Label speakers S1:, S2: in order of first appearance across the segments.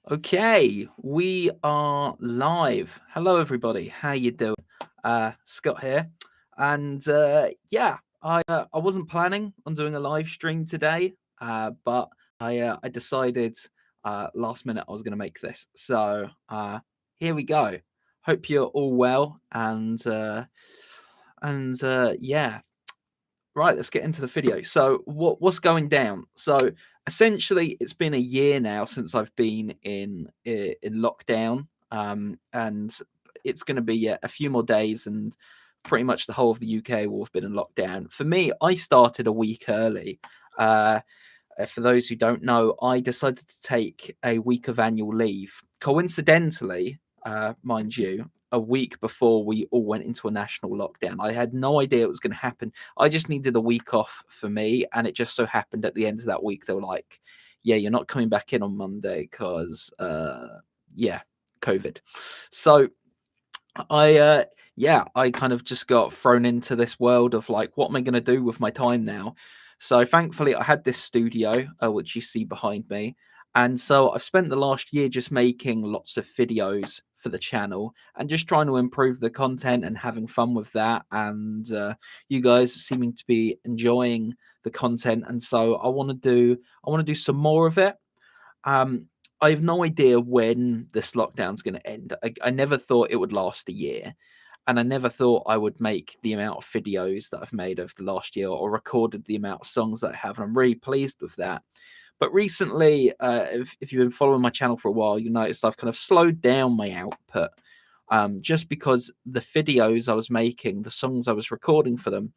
S1: Okay, we are live. Hello, everybody. How you doing? Scott here, and I wasn't planning on doing a live stream today, but I decided last minute I was going to make this. So here we go. Hope you're all well, and yeah, right, let's get into the video. So what's going down? So essentially, it's been a year now since I've been in lockdown, and it's going to be a few more days, and pretty much the whole of the UK will have been in lockdown. For me, I started a week early. Uh, for those who don't know, I decided to take a week of annual leave. Coincidentally, mind you, a week before we all went into a national lockdown. I had no idea it was going to happen. I just needed a week off for me, and it just so happened at the end of that week they were like, "Yeah, you're not coming back in on Monday because, yeah, COVID." So I kind of just got thrown into this world of like, what am I going to do with my time now? So thankfully, I had this studio, which you see behind me, and so I've spent the last year just making lots of videos for the channel and just trying to improve the content and having fun with that. And you guys seeming to be enjoying the content, and so I want to do some more of it. um, I have no idea when this lockdown's going to end. I never thought it would last a year, and I never thought I would make the amount of videos that I've made over the last year or recorded the amount of songs that I have. And I'm really pleased with that. But recently, if you've been following my channel for a while, you noticed I've kind of slowed down my output, just because the videos I was making, the songs I was recording for them,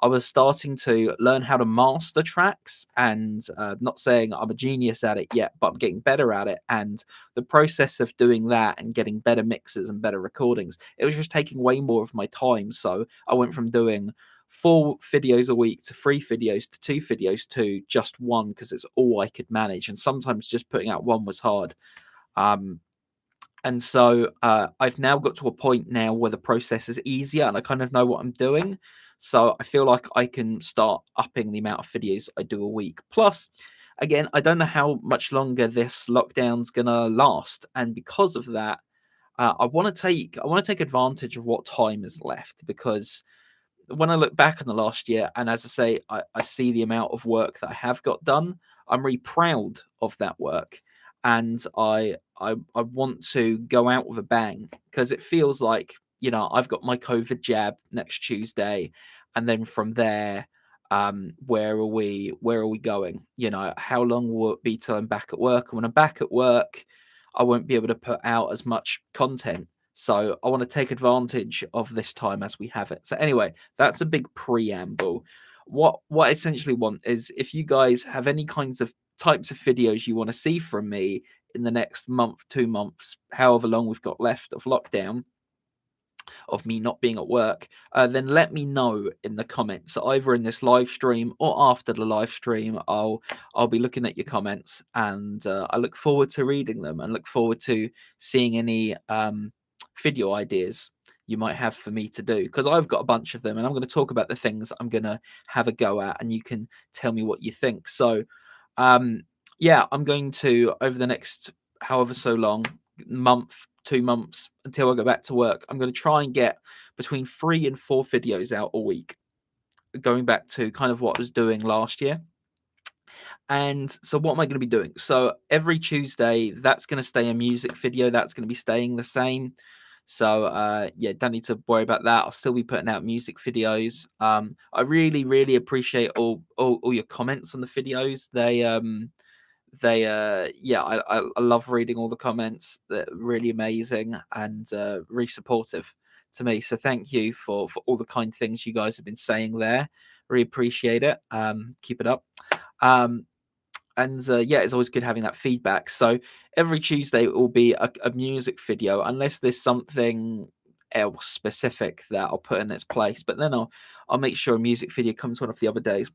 S1: I was starting to learn how to master tracks, and not saying I'm a genius at it yet, but I'm getting better at it. And the process of doing that and getting better mixes and better recordings, it was just taking way more of my time. So I went from doing 4 videos a week to 3 videos to 2 videos to just one, because it's all I could manage. And sometimes just putting out one was hard. Um, and so I've now got to a point now where the process is easier and I kind of know what I'm doing. So I feel like I can start upping the amount of videos I do a week. Plus, again, I don't know how much longer this lockdown's gonna last, and because of that, I want to take advantage of what time is left, because when I look back on the last year, and as I say, I see the amount of work that I have got done, I'm really proud of that work. And I want to go out with a bang, because it feels like, I've got my COVID jab next Tuesday, and then from there, where are we going? How long will it be till I'm back at work? And when I'm back at work, I won't be able to put out as much content. So I want to take advantage of this time as we have it. So anyway, that's a big preamble. What I essentially want is, if you guys have any kinds of types of videos you want to see from me in the next month, 2 months, however long we've got left of lockdown, of me not being at work, then let me know in the comments, either in this live stream or after the live stream. I'll be looking at your comments, and I look forward to reading them and look forward to seeing any video ideas you might have for me to do, because I've got a bunch of them, and I'm going to talk about the things I'm going to have a go at, and you can tell me what you think. So um yeah, I'm going to, over the next however so long, month, 2 months, until I go back to work, I'm going to try and get between 3 and 4 videos out a week, going back to kind of what I was doing last year. And so what am I going to be doing? So every Tuesday, that's going to stay a music video. That's going to be staying the same. So yeah, don't need to worry about that. I'll still be putting out music videos. I really, really appreciate all your comments on the videos. I love reading all the comments. They're really amazing and really supportive to me. So thank you for all the kind things you guys have been saying there. Really appreciate it. Keep it up. Um, and yeah, it's always good having that feedback. So every Tuesday it will be a music video, unless there's something else specific that I'll put in its place. But then I'll make sure a music video comes one of the other days.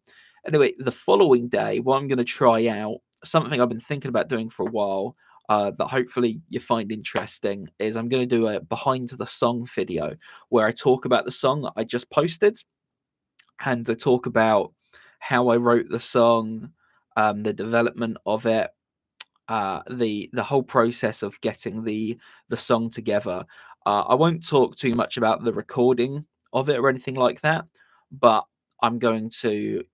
S1: Anyway, the following day, what I'm going to try out, something I've been thinking about doing for a while, that hopefully you find interesting, is I'm going to do a behind the song video where I talk about the song that I just posted, and I talk about how I wrote the song, the development of it, the whole process of getting the song together. I won't talk too much about the recording of it or anything like that, but I'm going to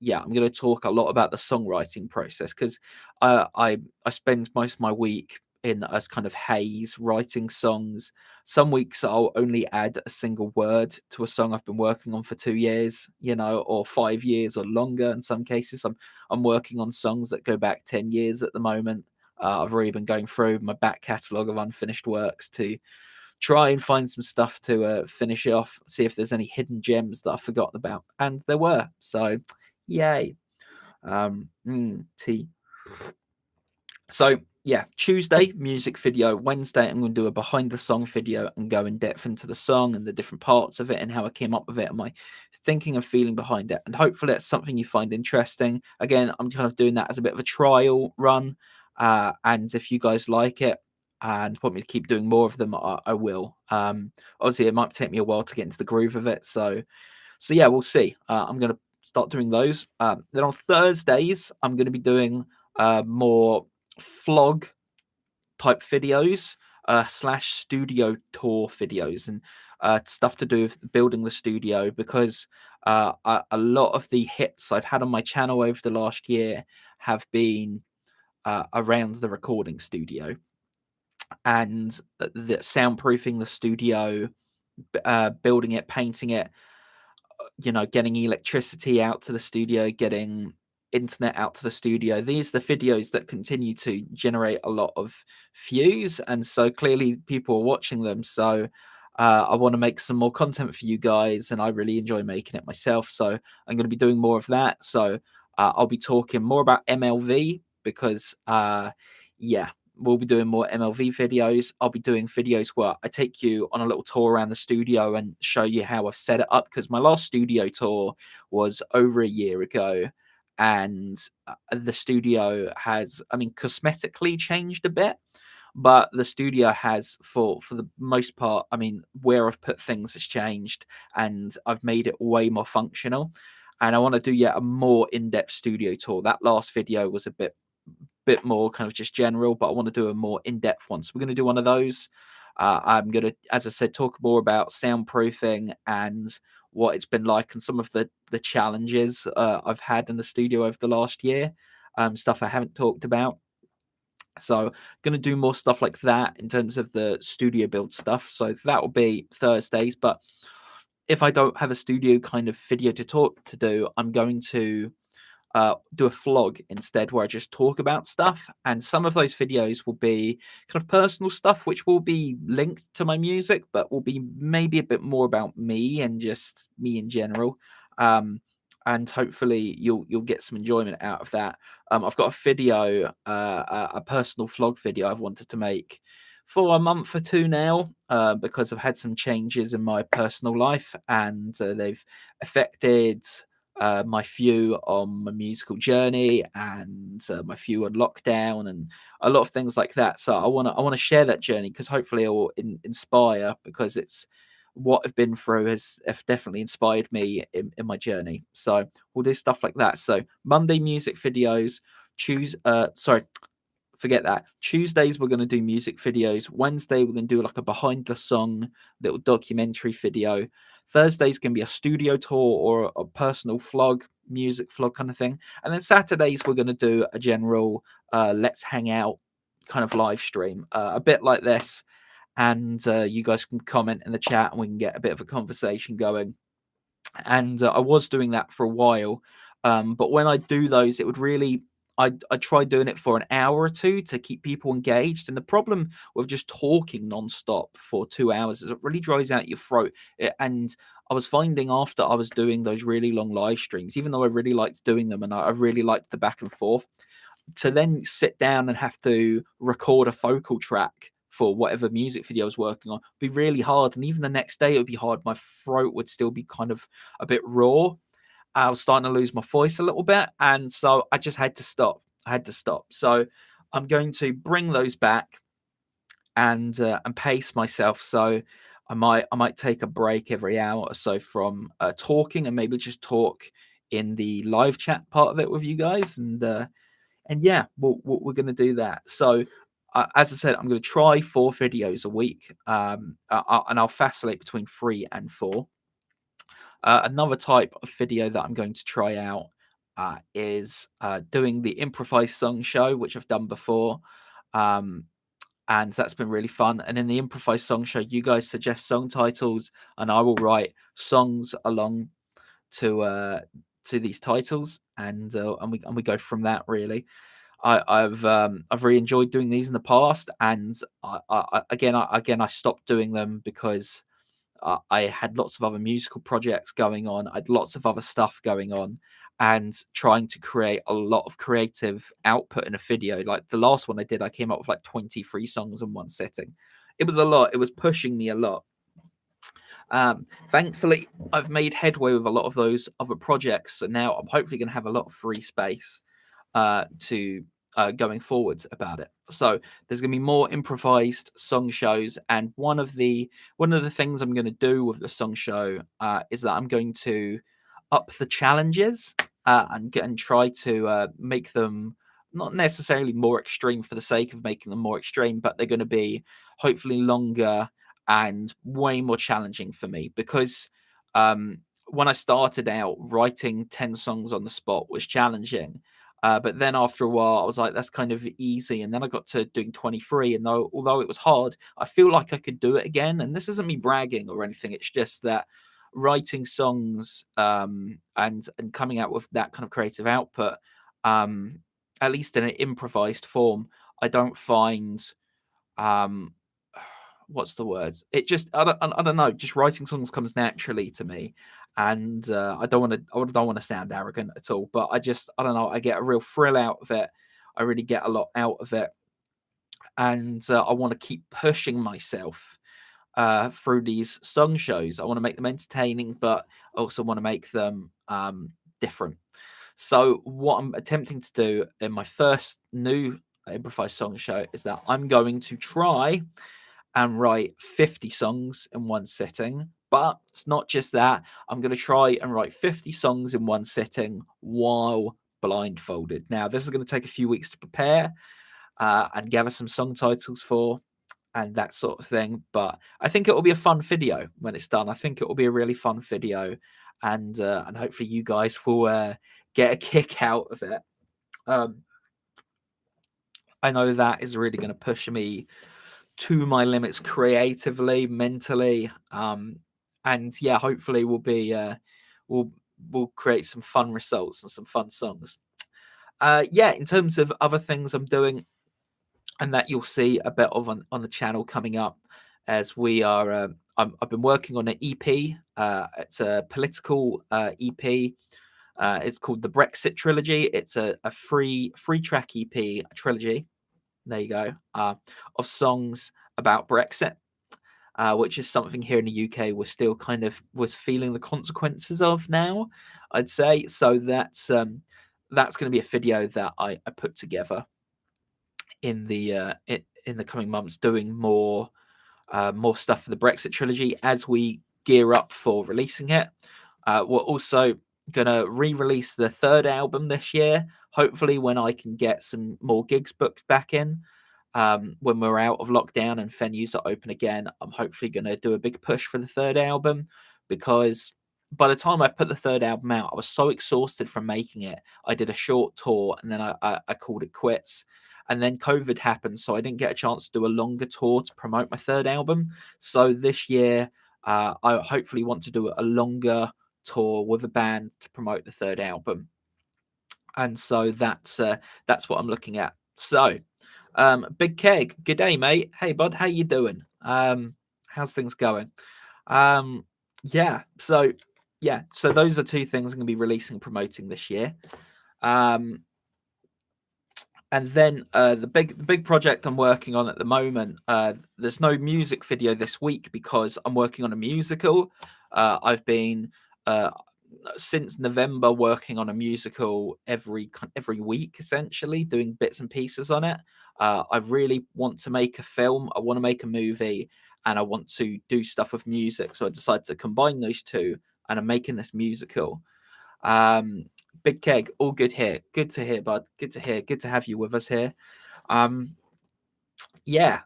S1: talk a lot about the songwriting process because I spend most of my week in a kind of haze writing songs. Some weeks I'll only add a single word to a song I've been working on for 2 years, or 5 years or longer. In some cases, I'm working on songs that go back 10 years at the moment. I've already been going through my back catalogue of unfinished works to try and find some stuff to finish it off, see if there's any hidden gems that I've forgotten about. And there were. So, yay. Tea. So, yeah, Tuesday, music video. Wednesday, I'm going to do a behind the song video and go in depth into the song and the different parts of it and how I came up with it and my thinking and feeling behind it. And hopefully, it's something you find interesting. Again, I'm kind of doing that as a bit of a trial run. And if you guys like it and want me to keep doing more of them, I will. Obviously, it might take me a while to get into the groove of it. So yeah, we'll see. I'm going to start doing those. Then on Thursdays, I'm going to be doing more vlog type videos slash studio tour videos and stuff to do with building the studio because a lot of the hits I've had on my channel over the last year have been around the recording studio and the soundproofing the studio, building it, painting it, getting electricity out to the studio, getting internet out to the studio. These are the videos that continue to generate a lot of views, and so clearly people are watching them. So I want to make some more content for you guys, and I really enjoy making it myself. So I'm going to be doing more of that. So I'll be talking more about MLV because, yeah, we'll be doing more MLV videos. I'll be doing videos where I take you on a little tour around the studio and show you how I've set it up because my last studio tour was over a year ago. And the studio has, I mean, cosmetically changed a bit, but the studio has, for the most part, I mean, where I've put things has changed, and I've made it way more functional. And I want to do yet a more in-depth studio tour. That last video was a bit more kind of just general, but I want to do a more in-depth one. So we're going to do one of those. I'm going to, as I said, talk more about soundproofing and what it's been like and some of the challenges I've had in the studio over the last year. Stuff I haven't talked about. So going to do more stuff like that in terms of the studio build stuff. So that will be Thursdays. But if I don't have a studio kind of video to talk to do, I'm going to do a vlog instead where I just talk about stuff. And some of those videos will be kind of personal stuff, which will be linked to my music, but will be maybe a bit more about me and just me in general. And hopefully you'll get some enjoyment out of that. I've got a video, a personal vlog video I've wanted to make for a month or two now because I've had some changes in my personal life and they've affected my view on my musical journey and my view on lockdown and a lot of things like that. So I want to share that journey because hopefully it will inspire because it's what I've been through have definitely inspired me in my journey. So we'll do stuff like that. So Monday music videos, sorry, forget that. Tuesdays we're going to do music videos. Wednesday we're going to do like a behind the song little documentary video. Thursday's going to be a studio tour or a personal vlog, music vlog kind of thing. And then Saturdays we're going to do a general let's hang out kind of live stream, a bit like this. And you guys can comment in the chat and we can get a bit of a conversation going. And I was doing that for a while, but when I do those, it would really I try doing it for an hour or two to keep people engaged. And the problem with just talking nonstop for 2 hours is it really dries out your throat. And I was finding after I was doing those really long live streams, even though I really liked doing them and I really liked the back and forth, to then sit down and have to record a vocal track for whatever music video I was working on would be really hard. And even the next day, it would be hard. My throat would still be kind of a bit raw. I was starting to lose my voice a little bit. And so I just had to stop. I had to stop. So I'm going to bring those back and pace myself. So I might take a break every hour or so from talking and maybe just talk in the live chat part of it with you guys. And And yeah, we're going to do that. So, as I said, I'm going to try 4 videos a week, and I'll facilitate between 3 and 4. Another type of video that I'm going to try out is doing the improvised song show, which I've done before. Um, and that's been really fun. And in the improvised song show, you guys suggest song titles, and I will write songs along to these titles, and we go from that. Really, I've really enjoyed doing these in the past, and I stopped doing them because I had lots of other musical projects going on. I had lots of other stuff going on, and trying to create a lot of creative output in a video. Like the last one I did, I came up with like 23 songs in one sitting. It was a lot. It was pushing me a lot. Thankfully, I've made headway with a lot of those other projects, so now I'm hopefully going to have a lot of free space to going forwards about it. So there's going to be more improvised song shows, and one of the things I'm going to do with the song show is that I'm going to up the challenges and try to make them not necessarily more extreme for the sake of making them more extreme, but they're going to be hopefully longer and way more challenging for me because when I started out, writing 10 songs on the spot was challenging. But then after a while, I was like, that's kind of easy. And then I got to doing 23. And although it was hard, I feel like I could do it again. And this isn't me bragging or anything. It's just that writing songs and coming out with that kind of creative output, um, at least in an improvised form, I don't find um what's the words? It just I don't know. Just writing songs comes naturally to me, and I don't want to sound arrogant at all. But I don't know. I get a real thrill out of it. I really get a lot out of it, and I want to keep pushing myself through these song shows. I want to make them entertaining, but I also want to make them different. So what I'm attempting to do in my first new improvised song show is that I'm going to try and write 50 songs in one sitting. But it's not just that. I'm going to try and write 50 songs in one sitting while blindfolded. Now, this is going to take a few weeks to prepare and gather some song titles for and that sort of thing. But I think it will be a fun video when it's done. I think it will be a really fun video, and hopefully you guys will get a kick out of it. Um, I know that is really going to push me to my limits creatively, mentally, and yeah, hopefully we'll we'll create some fun results and some fun songs. Yeah, in terms of other things I'm doing, and that you'll see a bit of on the channel coming up, as we are. I've been working on an EP. It's a political EP. It's called the Brexit Trilogy. It's a free track EP trilogy. There you go. Of songs about Brexit, which is something here in the UK we're still kind of was feeling the consequences of now, I'd say. So that's going to be a video that I put together in the coming months, doing more stuff for the Brexit trilogy as we gear up for releasing it. We're also gonna re-release the third album this year. Hopefully, when I can get some more gigs booked back in, when we're out of lockdown and venues are open again, I'm hopefully gonna do a big push for the third album because by the time I put the third album out, I was so exhausted from making it. I did a short tour and then I called it quits. And then COVID happened, so I didn't get a chance to do a longer tour to promote my third album. So this year, I hopefully want to do a longer tour with a band to promote the third album, and so that's what I'm looking at. So, Big Keg, good day, mate. Hey, bud, how you doing? How's things going? Um, yeah, so so those are two things I'm gonna be releasing and promoting this year. Um, and then the big project I'm working on at the moment, there's no music video this week because I'm working on a musical. I've been uh, since November working on a musical every week, essentially doing bits and pieces on it. I really want to make a film. I want to make a movie, and I want to do stuff with music. So I decided to combine those two, and I'm making this musical. Um, Big Keg, all good here. Good to hear, bud. Good to hear. Good to have you with us here. Um, yeah.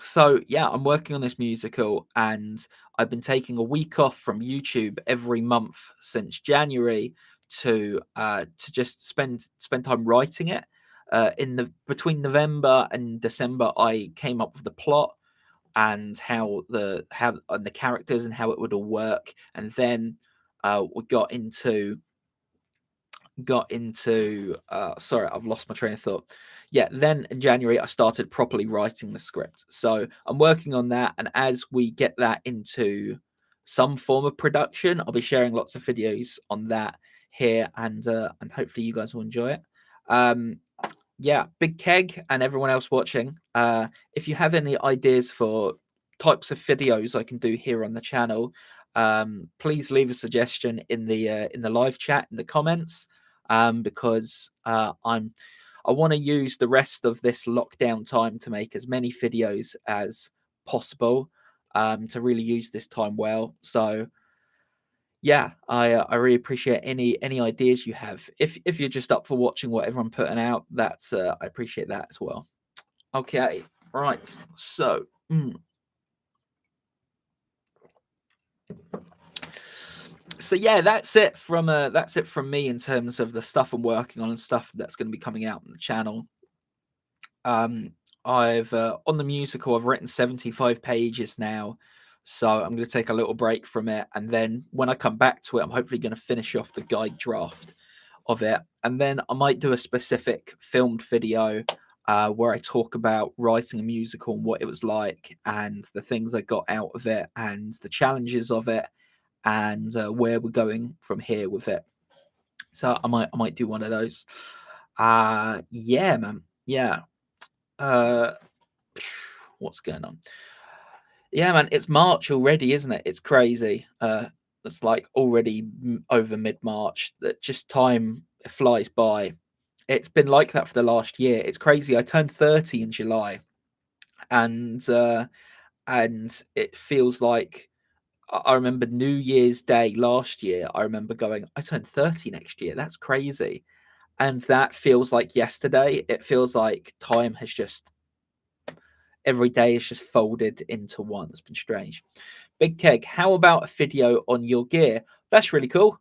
S1: So yeah, I'm working on this musical, and I've been taking a week off from YouTube every month since January to just spend time writing it. In the between November and December, I came up with the plot and how and the characters and how it would all work, and then we got into sorry, I've lost my train of thought. Yeah, then in January I started properly writing the script, so I'm working on that, and as we get that into some form of production, I'll be sharing lots of videos on that here, and hopefully you guys will enjoy it. um yeah, Big Keg and everyone else watching, if you have any ideas for types of videos I can do here on the channel, please leave a suggestion in the live chat in the comments, because I want to use the rest of this lockdown time to make as many videos as possible, to really use this time well. So yeah, I really appreciate any ideas you have. If you're just up for watching whatever I'm putting out, that's I appreciate that as well. Okay, right. So, so yeah, that's it from me in terms of the stuff I'm working on and stuff that's going to be coming out on the channel. Um, I've on the musical, I've written 75 pages now, so I'm going to take a little break from it, and then when I come back to it, I'm hopefully going to finish off the guide draft of it, and then I might do a specific filmed video where I talk about writing a musical and what it was like, and the things I got out of it, and the challenges of it, and where we're going from here with it. So I might do one of those. Yeah, man. Yeah. Uh, what's going on? Yeah, man. It's March already, isn't it? It's crazy. It's like already over mid March. That just time flies by. It's been like that for the last year. It's crazy. I turned 30 in July, and it feels like I remember New Year's Day last year. I remember going, I turned 30 next year. That's crazy. And that feels like yesterday. It feels like time has just every day is just folded into one. It's been strange. Big Keg, how about a video on your gear? That's really cool.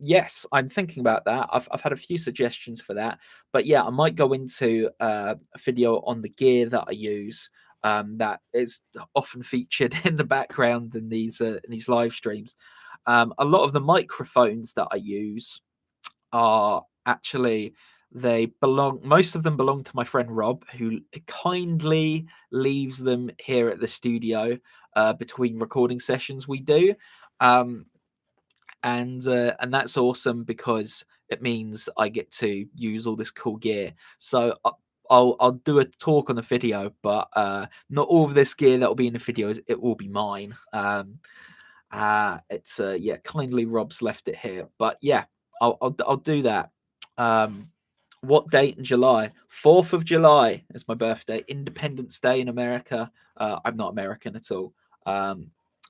S1: Yes, I'm thinking about that. I've had a few suggestions for that, but yeah, I might go into a video on the gear that I use. That is often featured in the background in these live streams. A lot of the microphones that I use are actually they belong most of them belong to my friend Rob, who kindly leaves them here at the studio between recording sessions we do. Um, and that's awesome because it means I get to use all this cool gear. So I'll do a talk on the video, but not all of this gear that will be in the video. It will be mine. It's yeah, kindly Rob's left it here, but yeah, I'll do that. Um, what date in July? 4th of July is my birthday. Independence Day in America. I'm not American at all. Um,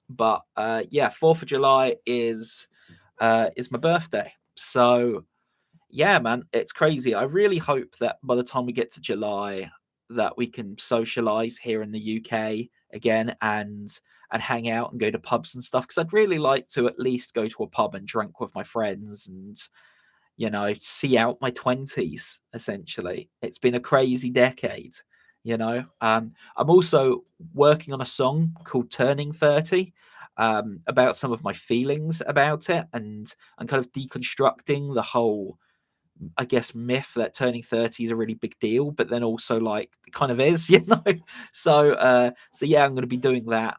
S1: but yeah, 4th of July is my birthday. So yeah, man, it's crazy. I really hope that by the time we get to July, that we can socialize here in the UK again and hang out and go to pubs and stuff. Because I'd really like to at least go to a pub and drink with my friends and see out my 20s. Essentially, it's been a crazy decade. I'm also working on a song called "Turning 30." About some of my feelings about it and kind of deconstructing the whole, I guess, myth that turning 30 is a really big deal, but then also like it kind of is, so yeah, I'm going to be doing that.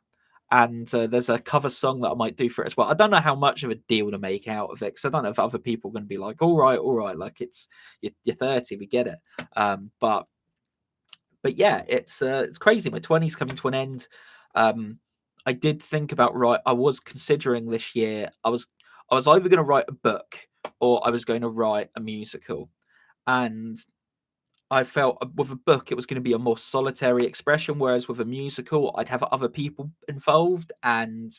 S1: And there's a cover song that I might do for it as well. I don't know how much of a deal to make out of it because I don't know if other people are going to be like, all right, like you're 30, we get it. But yeah, it's crazy. My 20s coming to an end. I did think about I was considering this year. I was either going to write a book or I was going to write a musical, and I felt with a book it was going to be a more solitary expression, whereas with a musical I'd have other people involved, and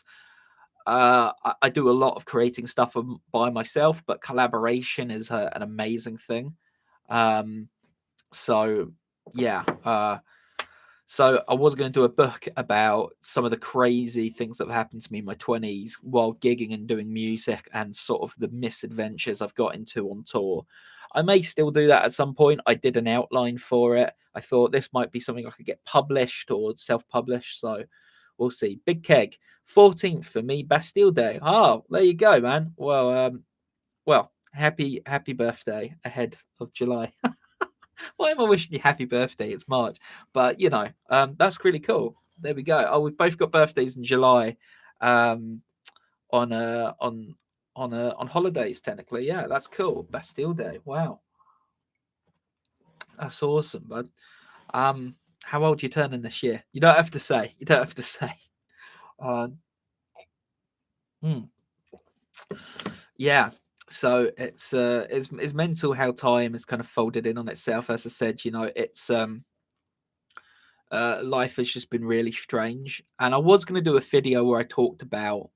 S1: I do a lot of creating stuff by myself, but collaboration is an amazing thing. Um, so yeah, so I was going to do a book about some of the crazy things that have happened to me in my 20s while gigging and doing music, and sort of the misadventures I've got into on tour. I may still do that at some point. I did an outline for it. I thought this might be something I could get published or self-published. So we'll see. Big Keg, 14th for me, Bastille Day. Oh, there you go, man. Well, happy birthday ahead of July. Why am I wishing you happy birthday? It's March, but that's really cool. There we go. Oh, we've both got birthdays in July, um, on on holidays technically. Yeah, that's cool. Bastille Day. Wow, that's awesome, bud. How old you turning this year? You don't have to say. You don't have to say. Um, hmm. Yeah. So it's mental how time has kind of folded in on itself. As I said, it's life has just been really strange. And I was going to do a video where I talked about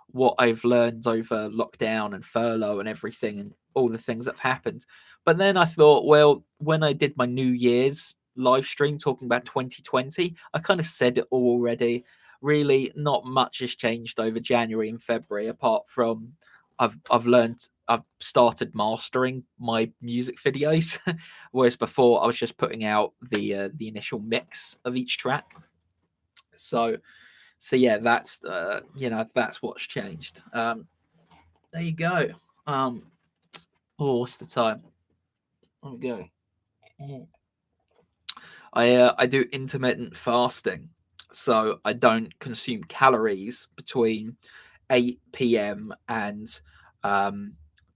S1: what I've learned over lockdown and furlough and everything and all the things that have happened. But then I thought, well, when I did my New Year's live stream talking about 2020, I kind of said it all already. Really, not much has changed over January and February, apart from I've started mastering my music videos, whereas before I was just putting out the initial mix of each track. So yeah, that's what's changed. There you go. Oh, what's the time? There we go. I do intermittent fasting, so I don't consume calories between 8 p.m. and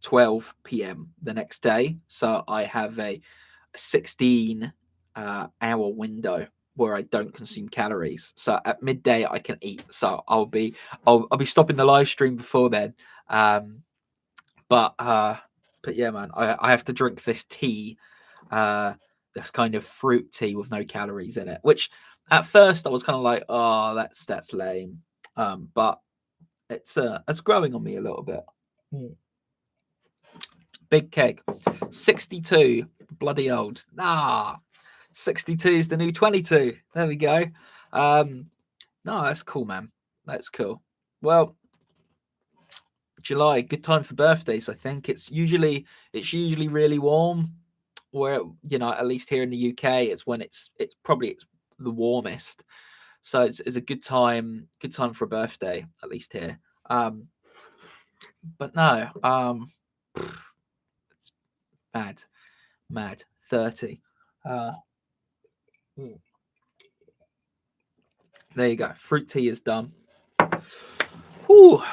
S1: 12 p.m. the next day. So I have a 16 hour window where I don't consume calories. So at midday I can eat. So I'll be stopping the live stream before then. Um, but yeah, man, I have to drink this tea, uh, this kind of fruit tea with no calories in it. Which at first I was kind of like, oh, that's lame. But it's growing on me a little bit. Mm. Big Keg, 62, bloody old. 62 is the new 22. There we go. No, that's cool, man. That's cool. Well, July, good time for birthdays. I think it's usually really warm. Where at least here in the UK, it's when it's probably it's the warmest. So it's a good time for a birthday, at least here. But no, it's mad 30. Uh, hmm. There you go. Fruit tea is done. Whew.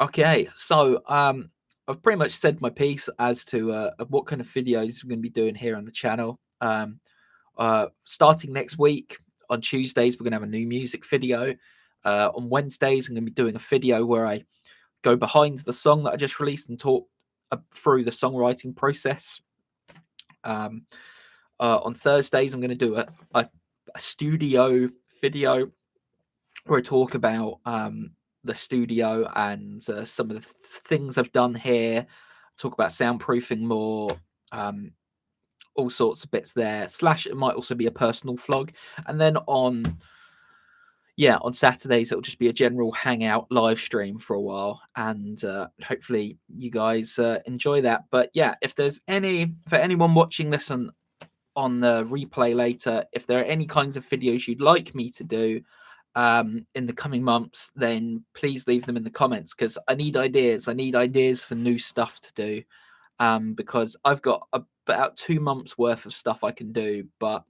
S1: Okay, so I've pretty much said my piece as to what kind of videos we're going to be doing here on the channel. Starting next week on Tuesdays, we're going to have a new music video. On Wednesdays, I'm going to be doing a video where I go behind the song that I just released and talk through the songwriting process. On Thursdays, I'm going to do a studio video where I talk about the studio and some of the things I've done here. Talk about soundproofing more, all sorts of bits there. Slash, it might also be a personal vlog. And then on Saturdays, it'll just be a general hangout live stream for a while. And hopefully you guys enjoy that. But yeah, for anyone watching this on the replay later, if there are any kinds of videos you'd like me to do in the coming months, then please leave them in the comments, because I need ideas. I need ideas for new stuff to do, because I've got about 2 months worth of stuff I can do, but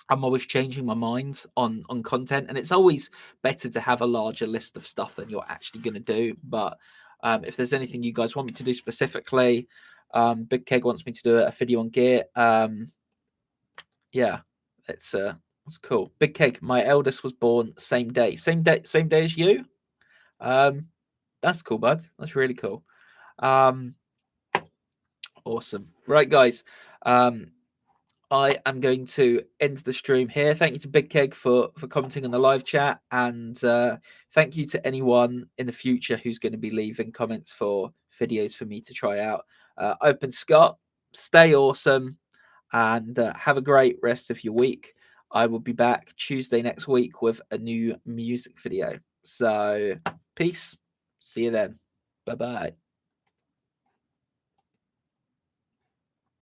S1: I'm always changing my mind on content, and it's always better to have a larger list of stuff than you're actually going to do. But if there's anything you guys want me to do specifically, Big Keg wants me to do a video on gear. Yeah, it's cool. Big Keg, my eldest was born same day as you. That's cool, bud. That's really cool. Awesome. Right, guys. I am going to end the stream here. Thank you to Big Keg for commenting on the live chat, and thank you to anyone in the future who's going to be leaving comments for videos for me to try out. I've been Scott. Stay awesome, and have a great rest of your week. I will be back Tuesday next week with a new music video. So, peace. See you then. Bye bye.